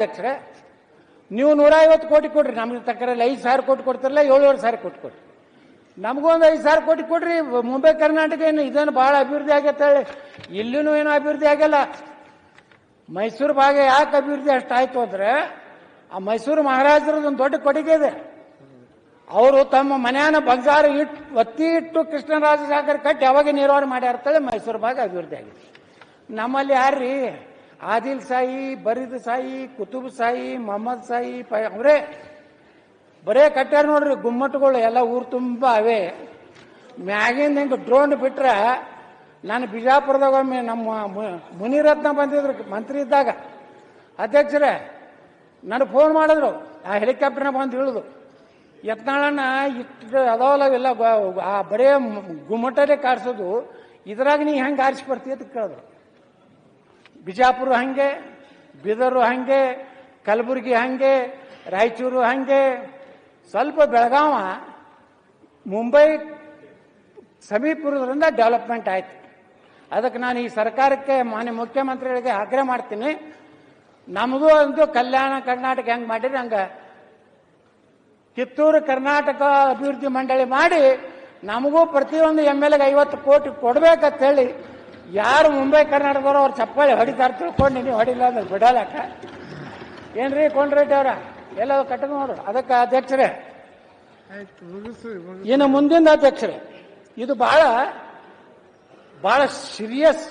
ಅಧ್ಯಕ್ಷರೇ, ನೀವು 150 ಕೋಟಿ ಕೊಡ್ರಿ, ನಮ್ಗೆ ತಕ್ಕರಲ್ಲಿ 5,000 ಕೋಟಿ ಕೊಡ್ತಿರಲ್ಲ, 7,500 ಕೋಟಿ ಕೊಡ್ರಿ. ನಮಗೊಂದು 5,000 ಕೋಟಿ ಕೊಡ್ರಿ. ಮುಂಬೈ ಕರ್ನಾಟಕ ಏನು ಇದೇನು ಬಹಳ ಅಭಿವೃದ್ಧಿ ಆಗತ್ತೆ ಹೇಳಿ, ಇಲ್ಲಿನೂ ಏನೂ ಅಭಿವೃದ್ಧಿ ಆಗಲ್ಲ. ಮೈಸೂರು ಭಾಗ ಯಾಕೆ ಅಭಿವೃದ್ಧಿ ಅಷ್ಟಾಯ್ತು ಅಂದ್ರೆ, ಆ ಮೈಸೂರು ಮಹಾರಾಜರದೊಂದು ದೊಡ್ಡ ಕೊಡುಗೆ ಇದೆ. ಅವರು ತಮ್ಮ ಮನೆಯನ್ನ ಬಂಗಾರ ಒತ್ತಿ ಇಟ್ಟು ಕೃಷ್ಣರಾಜ ಸಾಗರ ಕಟ್ಟಿ ಯಾವಾಗ ನಿರ್ವಹಣೆ ಮಾಡ್ಯಾರ್ತೇಳಿ ಮೈಸೂರು ಭಾಗ ಅಭಿವೃದ್ಧಿ ಆಗಿದೆ. ನಮ್ಮಲ್ಲಿ ಯಾರ್ರೀ ಆದಿಲ್ ಸಾಯಿ, ಬರೀದ್ ಸಾಯಿ, ಕುತುಬ್ ಸಾಯಿ, ಮೊಹಮ್ಮದ್ ಸಾಯಿ ಅವರೇ ಬರೇ ಕಟ್ಟ್ಯಾರ ನೋಡ್ರಿ ಗುಮ್ಮಟಗಳು ಎಲ್ಲ ಊರು ತುಂಬ ಅವೇ. ಮ್ಯಾಗಿಂದ ಹಿಂಗೆ ಡ್ರೋನ್ ಬಿಟ್ರೆ, ನಾನು ಬಿಜಾಪುರದಾಗ ಒಮ್ಮೆ ನಮ್ಮ ಮುನಿರತ್ನ ಬಂದಿದ್ರು ಮಂತ್ರಿ ಇದ್ದಾಗ, ಅಧ್ಯಕ್ಷರೇ ನನಗೆ ಫೋನ್ ಮಾಡಿದ್ರು, ಆ ಹೆಲಿಕಾಪ್ಟರ್ನ ಬಂದು ಇಳಿದು ಯತ್ನಾಳನ್ನ ಇಷ್ಟು ಅದಾವಲ್ಲ ಇವೆಲ್ಲ ಬರೇ ಗುಮ್ಮಟರೇ ಕಾಡ್ಸೋದು, ಇದ್ರಾಗ ನೀ ಹೆಂಗೆ ಆರಿಸಿ ಬರ್ತೀಯ ಅಂತ ಕೇಳಿದ್ರು. ಬಿಜಾಪುರ ಹಂಗೆ, ಬೀದರು ಹಂಗೆ, ಕಲಬುರಗಿ ಹಂಗೆ, ರಾಯಚೂರು ಹಂಗೆ, ಸ್ವಲ್ಪ ಬೆಳಗಾವ ಮುಂಬೈ ಸಮೀಪದಿಂದ ಡೆವಲಪ್ಮೆಂಟ್ ಆಯ್ತು. ಅದಕ್ಕೆ ನಾನು ಈ ಸರ್ಕಾರಕ್ಕೆ ಮಾನ್ಯ ಮುಖ್ಯಮಂತ್ರಿಗಳಿಗೆ ಆಗ್ರಹ ಮಾಡ್ತೀನಿ, ನಮಗೂ ಒಂದು ಕಲ್ಯಾಣ ಕರ್ನಾಟಕ ಹೆಂಗೆ ಮಾಡಿರಿ ಹಂಗೆ ಕಿತ್ತೂರು ಕರ್ನಾಟಕ ಅಭಿವೃದ್ಧಿ ಮಂಡಳಿ ಮಾಡಿ ನಮಗೂ ಪ್ರತಿಯೊಂದು MLA ಗೆ 50 ಕೋಟಿ ಕೊಡ್ಬೇಕಂತ ಹೇಳಿ, ಯಾರು ಮುಂಬೈ ಕರ್ನಾಟಕದವರು ಅವ್ರು ಚಪ್ಪಾಳಿ ಹೊಡಿತಾರೆ ತಿಳ್ಕೊಂಡು ನೀವು ಹೊಡಿಲ್ಲ ಅಂದ್ರೆ ಬಿಡಲಕ್ಕ. ಏನ್ರಿ ಕೊಂಡ್ರೆಡ್ಡಿ ಅವರ ಎಲ್ಲ ಕಟ್ಟ ನೋಡ್ರು. ಅದಕ್ಕೆ ಅಧ್ಯಕ್ಷರೇ, ಇನ್ನು ಮುಂದಿನ ಅಧ್ಯಕ್ಷರೇ, ಇದು ಬಹಳ ಬಹಳ ಸೀರಿಯಸ್,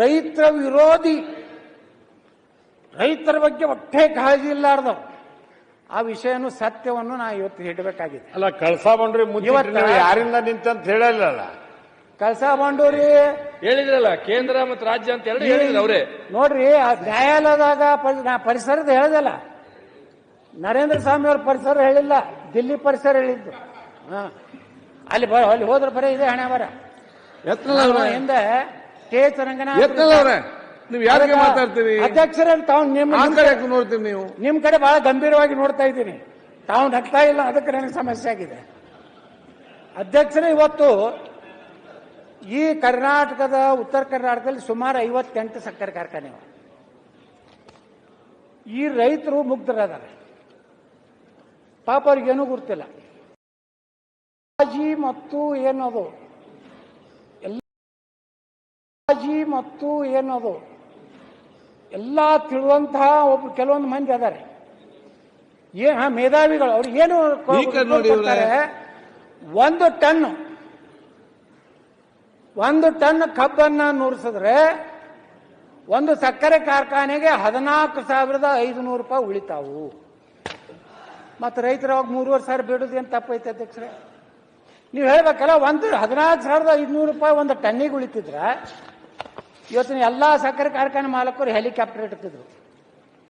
ರೈತರ ವಿರೋಧಿ, ರೈತರ ಬಗ್ಗೆ ಒಟ್ಟೆ ಕಾಳಜಿ ಇಲ್ಲಾರ್ದವು ಆ ವಿಷಯನು ಸತ್ಯವನ್ನು ನಾ ಇವತ್ತು ಹೇಳಬೇಕಾಗಿದೆ. ಅಲ್ಲ, ಕಳಸಾ ಬಂಡ್ರಿ ಯಾರಿಂದ ನಿಂತಂತ ಹೇಳಲ್ಲ. ಕಳಸಾ ಬಂಡೂರಿ ಹೇಳಿದ್ರಲ್ಲ, ಕೇಂದ್ರ ಮತ್ತು ರಾಜ್ಯ ಅಂತ ಎರಡು ಹೇಳಿದ್ರು ಅವರೇ. ನೋಡ್ರಿ, ನ್ಯಾಯಾಲಯದಾಗ ಪರಿಸರದ ಹೇಳದಲ್ಲ, ನರೇಂದ್ರ ಸ್ವಾಮಿ ಅವ್ರ ಪರಿಸರ ಹೇಳಿಲ್ಲ, ದಿಲ್ಲಿ ಪರಿಸರ ಹೇಳಿದ್ದು. ಅಲ್ಲಿ ಹೋದ್ರೆ ಬರೀ ಇದೆ ಹಣೆ ಬರ. ಹಿಂದೆ ಕೆ ರಂಗನಾಥ್ ನೀವು ಯಾರಿಗೆ ಮಾತಾಡ್ತೀರಿ ಅಧ್ಯಕ್ಷರೇ, ತಾವು ನೋಡ್ತೀವಿ, ನೀವು ನಿಮ್ ಕಡೆ ಬಹಳ ಗಂಭೀರವಾಗಿ ನೋಡ್ತಾ ಇದ್ದೀನಿ, ತಾವು ನಗ್ತಾ ಇಲ್ಲ, ಅದಕ್ಕೆ ನನಗೆ ಸಮಸ್ಯೆ ಆಗಿದೆ. ಅಧ್ಯಕ್ಷರೇ, ಇವತ್ತು ಈ ಕರ್ನಾಟಕದ ಉತ್ತರ ಕರ್ನಾಟಕದಲ್ಲಿ ಸುಮಾರು 58 ಸಕ್ಕರೆ ಕಾರ್ಖಾನೆ. ಈ ರೈತರು ಮುಗ್ಧರಾದರೆ ಪಾಪ ಅವ್ರಿಗೇನೂ ಗೊತ್ತಿಲ್ಲ. ಮತ್ತು ಏನದು ಎಲ್ಲ ತಿಳುವಂತಹ ಒಬ್ರು ಕೆಲವೊಂದು ಮಂದಿ ಅದಾರೆ, ಮೇಧಾವಿಗಳು. ಅವ್ರು ಏನು ಕೊಡ್ತಾರೆ, 1 ಟನ್ ಕಬ್ಬನ್ನ ನುರಿಸಿದ್ರೆ ಒಂದು ಸಕ್ಕರೆ ಕಾರ್ಖಾನೆಗೆ 14,500 ರೂಪಾಯಿ ಉಳಿತಾವು. ಮತ್ತು ರೈತರು ಅವಾಗ 3,500 ಬೇಡೋದು ಏನು ತಪ್ಪೈತೆ ಅಧ್ಯಕ್ಷರೇ? ನೀವು ಹೇಳ್ಬೇಕಲ್ಲ, 14,500 ರೂಪಾಯಿ ಒಂದು ಟನ್ನಿಗೆ ಉಳಿತಿದ್ರ ಇವತ್ತಿನ ಎಲ್ಲಾ ಸಕ್ಕರೆ ಕಾರ್ಖಾನೆ ಮಾಲಕರು ಹೆಲಿಕಾಪ್ಟರ್ ಇಡ್ತಿದ್ರು.